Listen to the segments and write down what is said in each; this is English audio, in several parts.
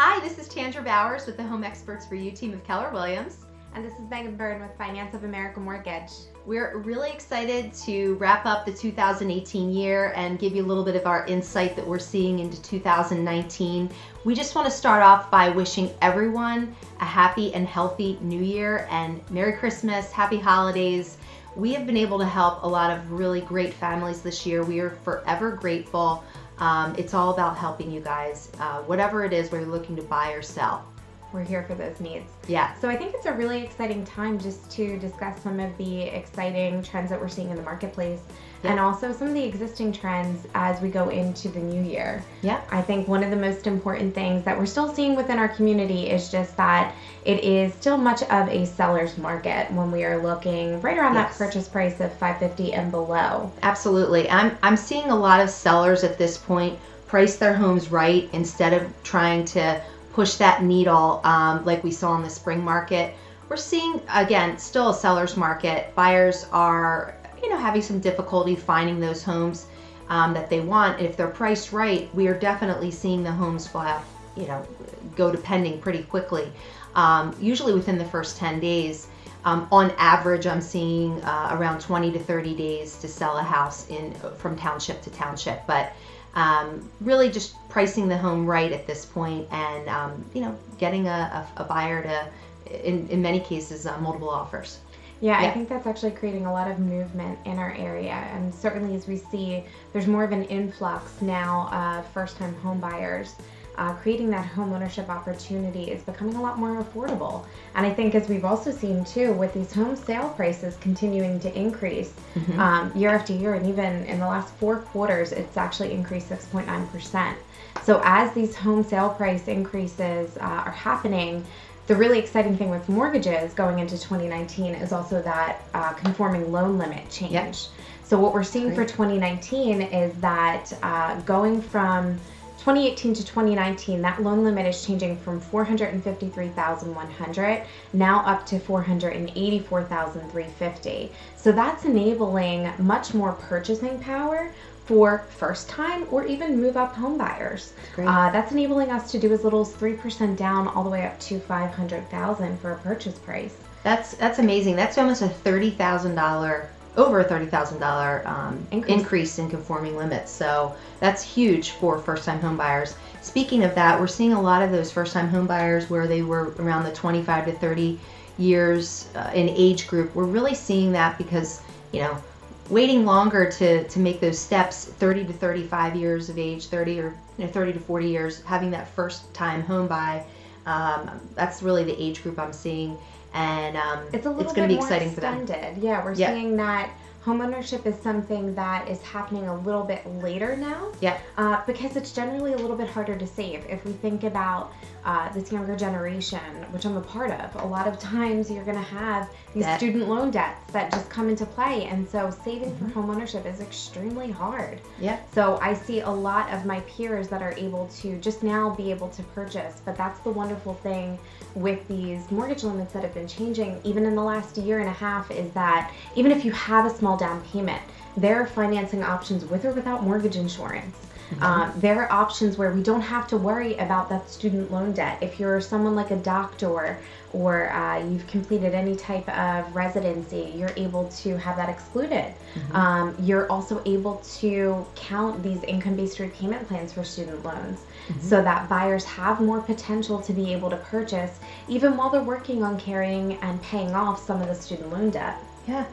Hi, this is Tandra Bowers with the Home Experts for You team of Keller Williams. And this is Megan Byrne with Finance of America Mortgage. We're really excited to wrap up the 2018 year and give you a little bit of our insight that we're seeing into 2019. We just want to start off by wishing everyone a happy and healthy New Year and Merry Christmas, Happy Holidays. We have been able to help a lot of really great families this year. We are forever grateful. It's all about helping you guys, whatever it is where you're looking to buy or sell. We're here for those needs. Yeah. So I think it's a really exciting time just to discuss some of the exciting trends that we're seeing in the marketplace, and also some of the existing trends as we go into the new year. Yeah. I think one of the most important things that we're still seeing within our community is just that it is still much of a seller's market when we are looking right around that purchase price of $550 and below. Absolutely. I'm seeing a lot of sellers at this point price their homes right instead of trying to push that needle like we saw in the spring market. We're seeing, again, still a seller's market. Buyers are, having some difficulty finding those homes that they want. If they're priced right, we are definitely seeing the homes fly, go to pending pretty quickly. Usually within the first 10 days. On average, I'm seeing around 20 to 30 days to sell a house from township to township. But really just pricing the home right at this point and, getting a buyer to, in many cases, multiple offers. Yeah, I think that's actually creating a lot of movement in our area, and certainly as we see, there's more of an influx now of first-time home buyers. Creating that home ownership opportunity is becoming a lot more affordable. And I think as we've also seen too, with these home sale prices continuing to increase year after year, and even in the last 4 quarters, it's actually increased 6.9%. So as these home sale price increases are happening, the really exciting thing with mortgages going into 2019 is also that conforming loan limit change. Yep. So what we're seeing for 2019 is that going from 2018 to 2019, that loan limit is changing from $453,100 now up to $484,350. So that's enabling much more purchasing power for first-time or even move-up home buyers. That's enabling us to do as little as 3% down all the way up to $500,000 for a purchase price. That's amazing. That's almost a $30,000. Over a $30,000 increase in conforming limits. So that's huge for first-time home buyers. Speaking of that, we're seeing a lot of those first-time home buyers where they were around the 25 to 30 years in age group. We're really seeing that because, waiting longer to make those steps, 30 to 35 years of age, 30 to 40 years, having that first-time home buy, that's really the age group I'm seeing. And it's going to be exciting for them. Yeah, we're seeing that homeownership is something that is happening a little bit later now. Yeah. Because it's generally a little bit harder to save. If we think about this younger generation, which I'm a part of, a lot of times you're going to have these student loan debts that just come into play, and so saving for homeownership is extremely hard. Yeah. So I see a lot of my peers that are able to just now be able to purchase, but that's the wonderful thing with these mortgage limits that have been changing even in the last year and a half is that even if you have a small down payment, there are financing options with or without mortgage insurance. There are options where we don't have to worry about that student loan debt. If you're someone like a doctor or you've completed any type of residency, you're able to have that excluded. You're also able to count these income-based repayment plans for student loans so that buyers have more potential to be able to purchase even while they're working on carrying and paying off some of the student loan debt. Yeah.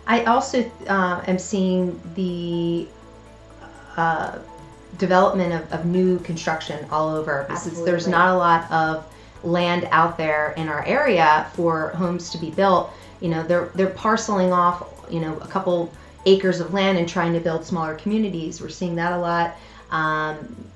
I also am seeing the development of new construction all over. There's not a lot of land out there in our area for homes to be built. They're parceling off, a couple acres of land and trying to build smaller communities. We're seeing that a lot.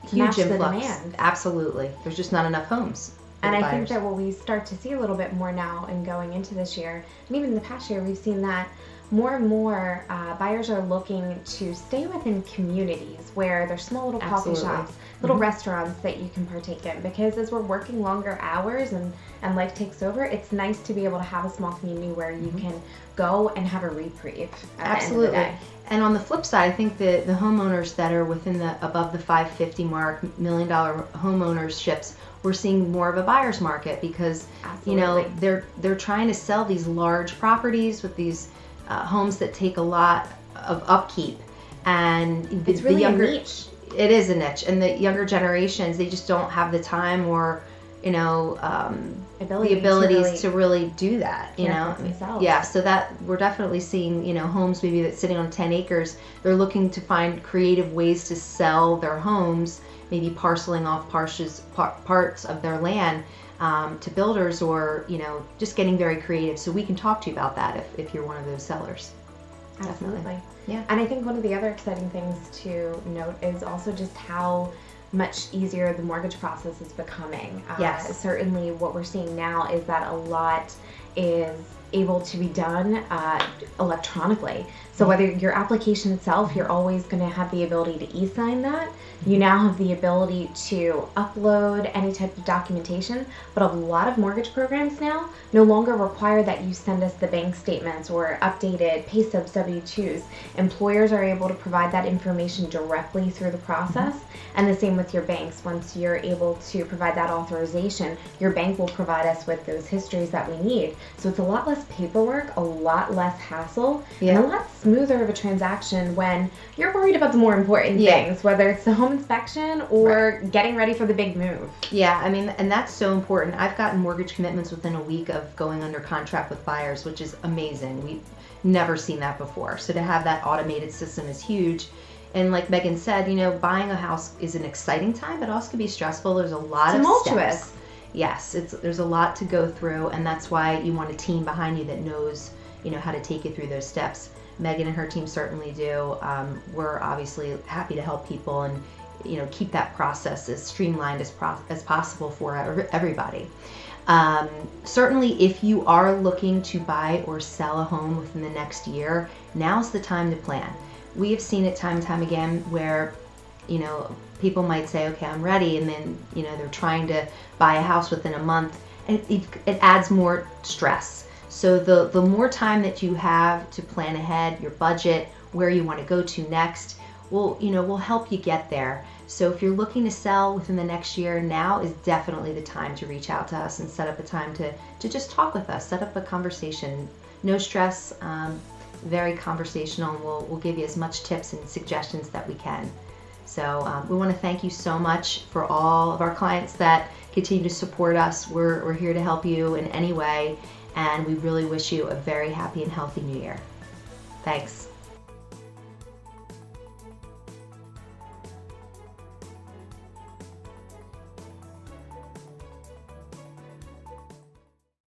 Huge influx. Demand. Absolutely. There's just not enough homes. And I think that what we start to see a little bit more now and going into this year, and even in the past year, we've seen that more and more buyers are looking to stay within communities where there's small little coffee Absolutely. shops, little restaurants that you can partake in, because as we're working longer hours and life takes over, it's nice to be able to have a small community where you can go and have a reprieve at the end of the day. And on the flip side, I think the homeowners that are within the above the 550 mark, $1 million homeownerships, we're seeing more of a buyer's market because they're trying to sell these large properties with these homes that take a lot of upkeep, and It's really the younger a niche. it is a niche, and the younger generations, they just don't have the time or Ability the abilities to to really do that, care for themselves. Yeah, so that we're definitely seeing, homes maybe that's sitting on 10 acres. They're looking to find creative ways to sell their homes, maybe parceling off parts of their land to builders, or just getting very creative. So we can talk to you about that if you're one of those sellers. Absolutely. Definitely. Yeah. And I think one of the other exciting things to note is also just how much easier the mortgage process is becoming. Yes. Certainly what we're seeing now is that a lot is able to be done electronically. So whether your application itself, you're always going to have the ability to e-sign that. You now have the ability to upload any type of documentation, but a lot of mortgage programs now no longer require that you send us the bank statements or updated pay stubs, W-2s. Employers are able to provide that information directly through the process, and the same with your banks. Once you're able to provide that authorization, your bank will provide us with those histories that we need. So it's a lot less paperwork, a lot less hassle, and a lot smoother of a transaction when you're worried about the more important things, whether it's the home inspection or getting ready for the big move. Yeah, I mean, and that's so important. I've gotten mortgage commitments within a week of going under contract with buyers, which is amazing. We've never seen that before. So to have that automated system is huge. And like Megan said, buying a house is an exciting time, but also can be stressful. There's a lot of steps. Yes, there's a lot to go through, and that's why you want a team behind you that knows, how to take you through those steps. Megan and her team certainly do. We're obviously happy to help people and keep that process as streamlined as possible for everybody. Certainly, if you are looking to buy or sell a home within the next year, now's the time to plan. We have seen it time and time again where people might say, okay, I'm ready, and then they're trying to buy a house within a month, and it adds more stress. So the more time that you have to plan ahead, your budget, where you want to go to next, will help you get there. So if you're looking to sell within the next year, now is definitely the time to reach out to us and set up a time to just talk with us, set up a conversation. No stress, very conversational, and we'll give you as much tips and suggestions that we can. So we want to thank you so much for all of our clients that continue to support us. We're here to help you in any way, and we really wish you a very happy and healthy new year. Thanks.